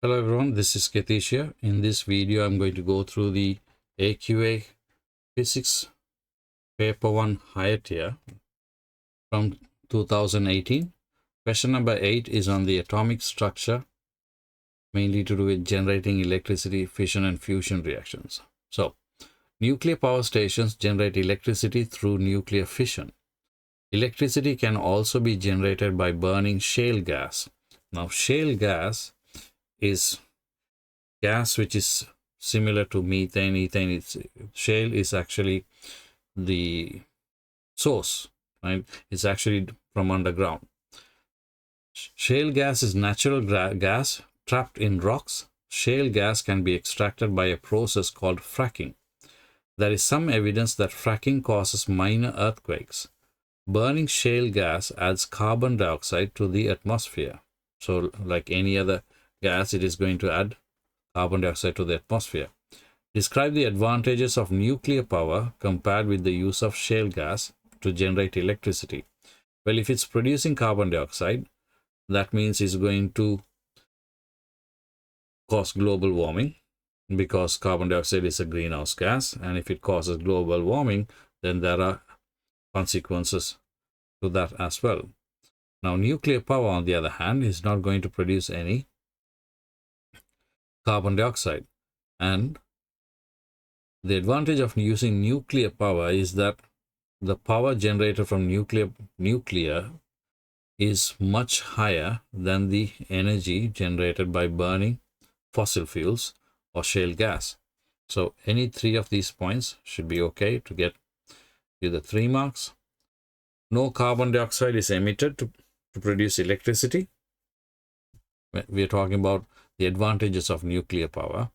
Hello everyone, this is Ketish here. In this video, I'm going to go through the AQA Physics Paper 1 higher tier from 2018. Question number 8 is on the atomic structure, mainly to do with generating electricity, fission and fusion reactions. So, nuclear power stations generate electricity through nuclear fission. Electricity can also be generated by burning shale gas. Now, shale gas is gas which is similar to methane. Shale is actually the source, right? It's actually from underground. Shale gas is natural gas trapped in rocks. Shale gas can be extracted by a process called fracking. There is some evidence that fracking causes minor earthquakes. Burning shale gas adds carbon dioxide to the atmosphere. So like any other gas, it is going to add carbon dioxide to the atmosphere. Describe the advantages of nuclear power compared with the use of shale gas to generate electricity. Well, if it's producing carbon dioxide, that means it's going to cause global warming because carbon dioxide is a greenhouse gas, and if it causes global warming, then there are consequences to that as well. Now, nuclear power, on the other hand, is not going to produce any carbon dioxide, and the advantage of using nuclear power is that the power generated from nuclear is much higher than the energy generated by burning fossil fuels or shale gas. So any three of these points should be okay to get you the 3 marks. No carbon dioxide is emitted to produce electricity. We are talking about the advantages of nuclear power.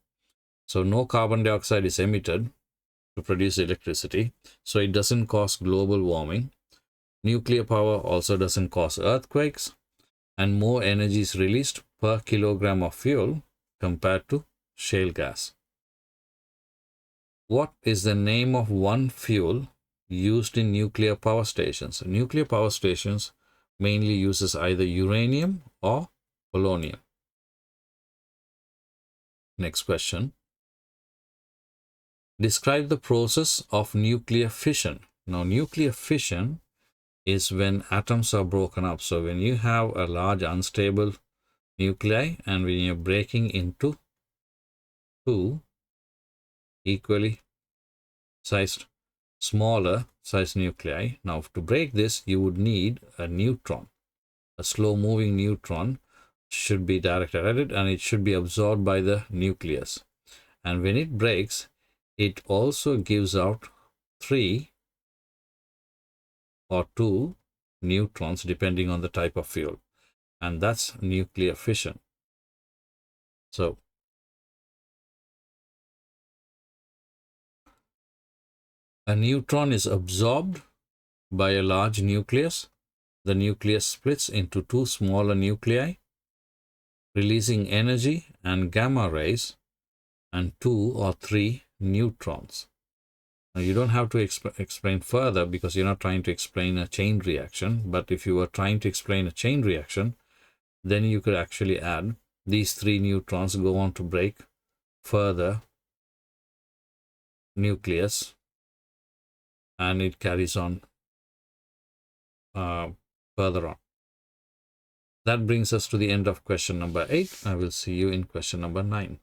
So no carbon dioxide is emitted to produce electricity, so it doesn't cause global warming. Nuclear power also doesn't cause earthquakes, and more energy is released per kilogram of fuel compared to shale gas. What is the name of one fuel used in nuclear power stations? Nuclear power stations mainly uses either uranium or polonium. Next question. Describe the process of nuclear fission. Now, nuclear fission is when atoms are broken up. So when you have a large unstable nuclei and when you're breaking into two equally sized, smaller sized nuclei. Now, to break this, you would need a neutron. A slow moving neutron should be directed at it, and it should be absorbed by the nucleus. And when it breaks, it also gives out 3 or 2 neutrons depending on the type of fuel, and that's nuclear fission. So a neutron is absorbed by a large nucleus. The nucleus splits into 2 smaller nuclei, releasing energy and gamma rays and 2 or 3 neutrons. Now, you don't have to explain further because you're not trying to explain a chain reaction. But if you were trying to explain a chain reaction, then you could actually add these 3 neutrons, go on to break further nucleus, and it carries on further on. That brings us to the end of question number 8. I will see you in question number 9.